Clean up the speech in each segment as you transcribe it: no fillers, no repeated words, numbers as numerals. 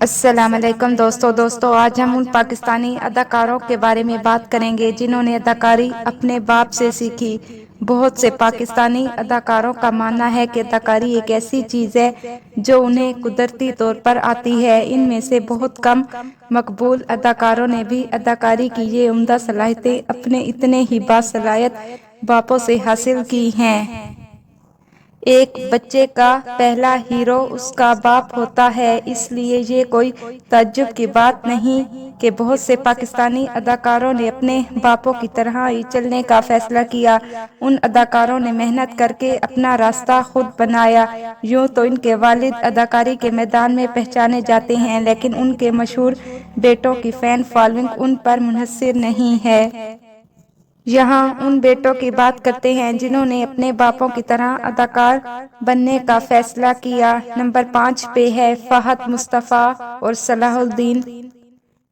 السلام علیکم دوستوں آج ہم ان پاکستانی اداکاروں کے بارے میں بات کریں گے جنہوں نے اداکاری اپنے باپ سے سیکھی۔ بہت سے پاکستانی اداکاروں کا ماننا ہے کہ اداکاری ایک ایسی چیز ہے جو انہیں قدرتی طور پر آتی ہے۔ ان میں سے بہت کم مقبول اداکاروں نے بھی اداکاری کی یہ عمدہ صلاحیتیں اپنے اتنے ہی باصلاحیت باپوں سے حاصل کی ہیں۔ ایک بچے کا پہلا ہیرو اس کا باپ ہوتا ہے، اس لیے یہ کوئی تعجب کی بات نہیں کہ بہت سے پاکستانی اداکاروں نے اپنے باپوں کی طرح ہی چلنے کا فیصلہ کیا۔ ان اداکاروں نے محنت کر کے اپنا راستہ خود بنایا۔ یوں تو ان کے والد اداکاری کے میدان میں پہچانے جاتے ہیں، لیکن ان کے مشہور بیٹوں کی فین فالوئنگ ان پر منحصر نہیں ہے۔ یہاں ان بیٹوں کی بات کرتے ہیں جنہوں نے اپنے باپوں کی طرح اداکار بننے کا فیصلہ کیا۔ نمبر 5 پہ ہے فہد مصطفیٰ اور صلاح الدین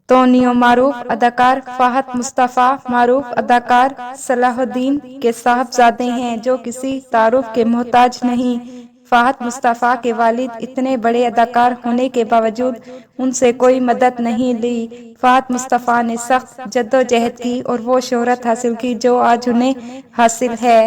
تونیو۔ معروف اداکار فہد مصطفیٰ معروف اداکار صلاح الدین کے صاحبزادے ہیں، جو کسی تعارف کے محتاج نہیں۔ فہد مصطفیٰ کے والد اتنے بڑے اداکار ہونے کے باوجود ان سے کوئی مدد نہیں لی۔ فہد مصطفیٰ نے سخت جدوجہد کی اور وہ شہرت حاصل کی جو آج انہیں حاصل ہے۔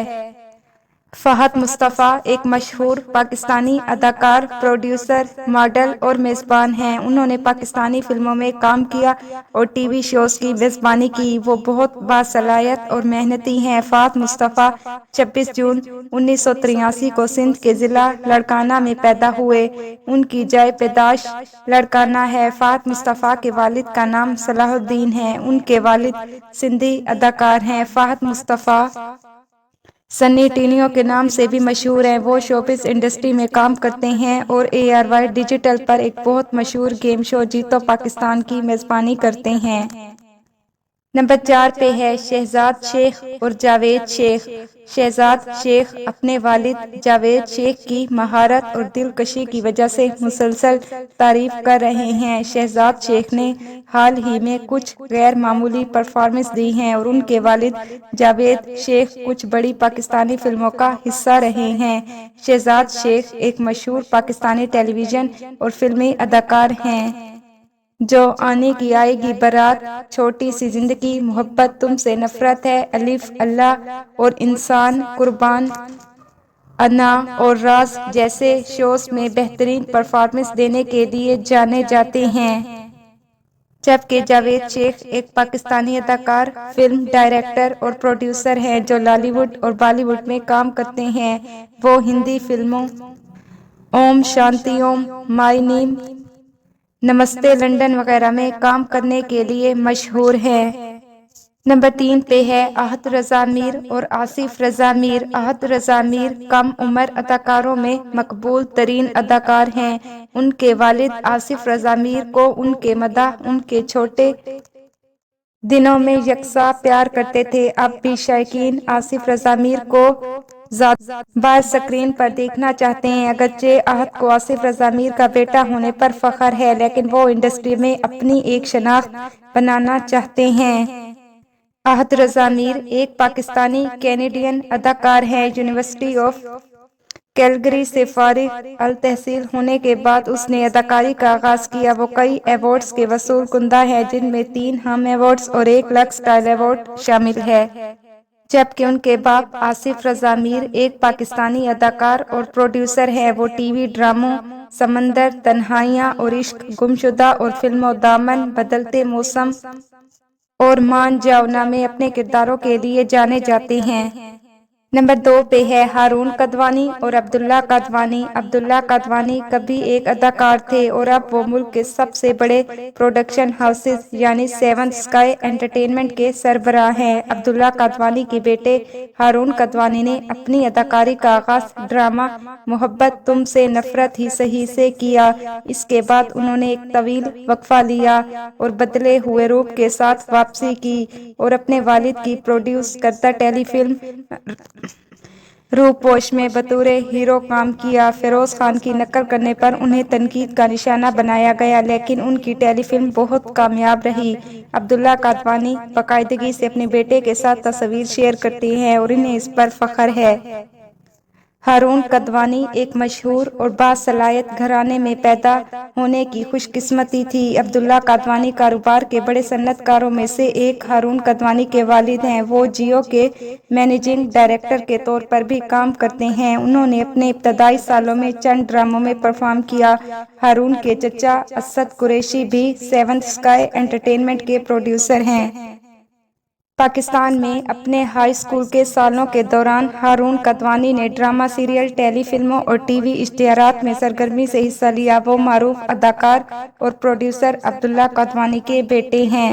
فہد مصطفیٰ ایک مشہور پاکستانی اداکار، پروڈیوسر، ماڈل اور میزبان ہیں۔ انہوں نے پاکستانی فلموں میں کام کیا اور ٹی وی شوز کی میزبانی کی۔ وہ بہت باصلاحیت اور محنتی ہیں۔ فہد مصطفیٰ 26 جون 1983 کو سندھ کے ضلع لاڑکانہ میں پیدا ہوئے۔ ان کی جائے پیدائش لاڑکانہ ہے۔ فہد مصطفیٰ کے والد کا نام صلاح الدین ہے۔ ان کے والد سندھی اداکار ہیں۔ فہد مصطفیٰ سنی ٹینیو کے نام سے بھی مشہور ہیں۔ وہ شوبز انڈسٹری میں کام کرتے ہیں اور ARY ڈیجیٹل پر ایک بہت مشہور گیم شو جیتو پاکستان کی میزبانی کرتے ہیں۔ نمبر 4 پہ ہے شہزاد شیخ اور جاوید شیخ۔ شہزاد شیخ اپنے والد جاوید شیخ کی مہارت اور دلکشی کی وجہ سے مسلسل تعریف کر رہے ہیں۔ شہزاد شیخ نے حال ہی میں کچھ غیر معمولی پرفارمنس دی ہیں اور ان کے والد جاوید شیخ کچھ بڑی پاکستانی فلموں کا حصہ رہے ہیں۔ شہزاد شیخ ایک مشہور پاکستانی ٹیلی ویژن اور فلمی اداکار ہیں جو آنے کی آئے گی بارات، چھوٹی سی زندگی، محبت تم سے نفرت ہے، الف اللہ اور انسان، قربان، انا اور راز جیسے شوز میں بہترین پرفارمنس دینے کے لیے جانے جاتے ہیں۔ جبکہ جاوید شیخ ایک پاکستانی اداکار، فلم ڈائریکٹر اور پروڈیوسر ہیں جو لالی ووڈ اور بالی ووڈ میں کام کرتے ہیں۔ وہ ہندی فلموں اوم شانتی اوم، مائی نیم، نمستے لنڈن وغیرہ میں کام کرنے کے لیے مشہور ہیں۔ نمبر 3 پہ ہے احد رضا میر اور آصف رضا میر۔ احد رضا میر کم عمر اداکاروں میں مقبول ترین اداکار ہیں۔ ان کے والد آصف رضا میر کو ان کے مداح ان کے چھوٹے دنوں میں یکساں پیار کرتے تھے۔ اب بھی شائقین آصف رضا میر کو زیادہ بار اسکرین پر دیکھنا چاہتے ہیں۔ اگرچہ احد کو آصف رضا میر کا بیٹا ہونے پر فخر ہے، لیکن وہ انڈسٹری میں اپنی ایک شناخت بنانا چاہتے ہیں۔ احد رضا میر ایک پاکستانی کینیڈین اداکار ہیں۔ یونیورسٹی آف کیلگری سے فارغ التحصیل ہونے کے بعد اس نے اداکاری کا آغاز کیا۔ وہ کئی ایوارڈز کے وصول کنندہ ہیں، جن میں 3 ہم ایوارڈز اور 1 لکس اسٹائل ایوارڈ شامل ہے۔ جبکہ ان کے باپ آصف رضا میر ایک پاکستانی اداکار اور پروڈیوسر ہیں۔ وہ ٹی وی ڈراموں سمندر، تنہائیاں اور عشق، گمشدہ اور فلموں دامن، بدلتے موسم اور مان جاؤ نا میں اپنے کرداروں کے لیے جانے جاتے ہیں۔ نمبر 2 پہ ہے ہارون کدوانی اور عبداللہ کدوانی۔ عبداللہ کدوانی کبھی ایک اداکار تھے اور اب وہ ملک کے سب سے بڑے پروڈکشن ہاؤسز یعنی 7 اسکائی انٹرٹینمنٹ کے سربراہ ہیں۔ عبداللہ کدوانی کے بیٹے ہارون کدوانی نے اپنی اداکاری کا آغاز ڈرامہ محبت تم سے نفرت ہی سہی سے کیا۔ اس کے بعد انہوں نے ایک طویل وقفہ لیا اور بدلے ہوئے روپ کے ساتھ واپسی کی اور اپنے والد کی پروڈیوس کردہ ٹیلی فلم روپوش میں بطور ہیرو کام کیا۔ فیروز خان کی نقل کرنے پر انہیں تنقید کا نشانہ بنایا گیا، لیکن ان کی ٹیلی فلم بہت کامیاب رہی۔ عبداللہ کدوانی باقاعدگی سے اپنے بیٹے کے ساتھ تصاویر شیئر کرتے ہیں اور انہیں اس پر فخر ہے۔ ہارون کدوانی ایک مشہور اور باصلاحیت گھرانے میں پیدا ہونے کی خوش قسمتی تھی۔ عبداللہ کادوانی کاروبار کے بڑے صنعت کاروں میں سے ایک ہارون کدوانی کے والد ہیں۔ وہ جیو کے مینیجنگ ڈائریکٹر کے طور پر بھی کام کرتے ہیں۔ انہوں نے اپنے ابتدائی سالوں میں چند ڈراموں میں پرفارم کیا۔ ہارون کے چچا اسد قریشی بھی سیونتھ اسکائی انٹرٹینمنٹ کے پروڈیوسر ہیں۔ پاکستان میں اپنے ہائی اسکول کے سالوں کے دوران ہارون کدوانی نے ڈرامہ، سیریل، ٹیلی فلموں اور ٹی وی اشتہارات میں سرگرمی سے حصہ لیا۔ وہ معروف اداکار اور پروڈیوسر عبداللہ کادوانی کے بیٹے ہیں۔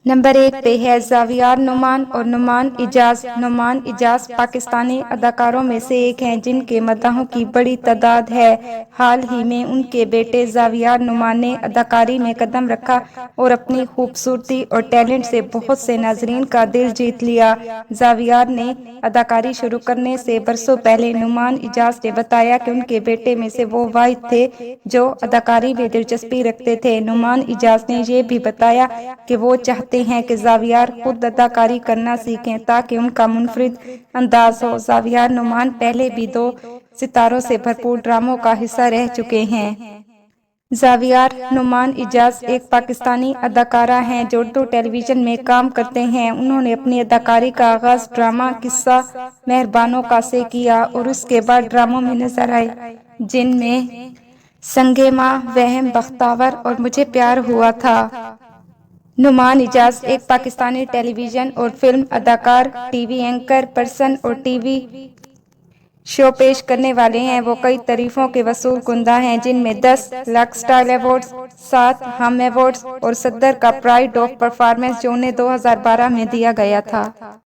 نمبر 1 پہ ہے زاویار نعمان اور نعمان اعجاز۔ نعمان اعجاز پاکستانی اداکاروں میں سے ایک ہیں جن کے مداحوں کی بڑی تعداد ہے۔ حال ہی میں ان کے بیٹے زاویار نعمان نے اداکاری میں قدم رکھا اور اپنی خوبصورتی اور ٹیلنٹ سے بہت سے ناظرین کا دل جیت لیا۔ زاویار نے اداکاری شروع کرنے سے برسوں پہلے نعمان اعجاز نے بتایا کہ ان کے بیٹے میں سے وہ واحد تھے جو اداکاری میں دلچسپی رکھتے تھے۔ نعمان اعجاز نے یہ بھی بتایا کہ وہ چاہتے ہیں کہ زاویار خود اداکاری کرنا سیکھیں تاکہ ان کا منفرد انداز ہو۔ زاویار نعمان پہلے بھی 2 ستاروں سے بھرپور ڈراموں کا حصہ رہ چکے ہیں۔ زاویار نعمان اعجاز ایک پاکستانی اداکارہ ہیں جو اردو ٹیلی ویژن میں کام کرتے ہیں۔ انہوں نے اپنی اداکاری کا آغاز ڈرامہ قصہ مہربانوں کا سے کیا اور اس کے بعد ڈراموں میں نظر آئے جن میں سنگِ ماں، وہم، بختاور اور مجھے پیار ہوا تھا۔ نعمان اعجاز ایک پاکستانی ٹیلی ویژن اور فلم اداکار، ٹی وی اینکر پرسن اور ٹی وی شو پیش کرنے والے ہیں۔ وہ کئی تعریفوں کے وصول کنندہ ہیں جن میں 10 لاکھ اسٹائل ایوارڈز، 7 ہم ایوارڈز اور صدر کا پرائڈ آف پرفارمنس جو انہیں 2012 میں دیا گیا تھا۔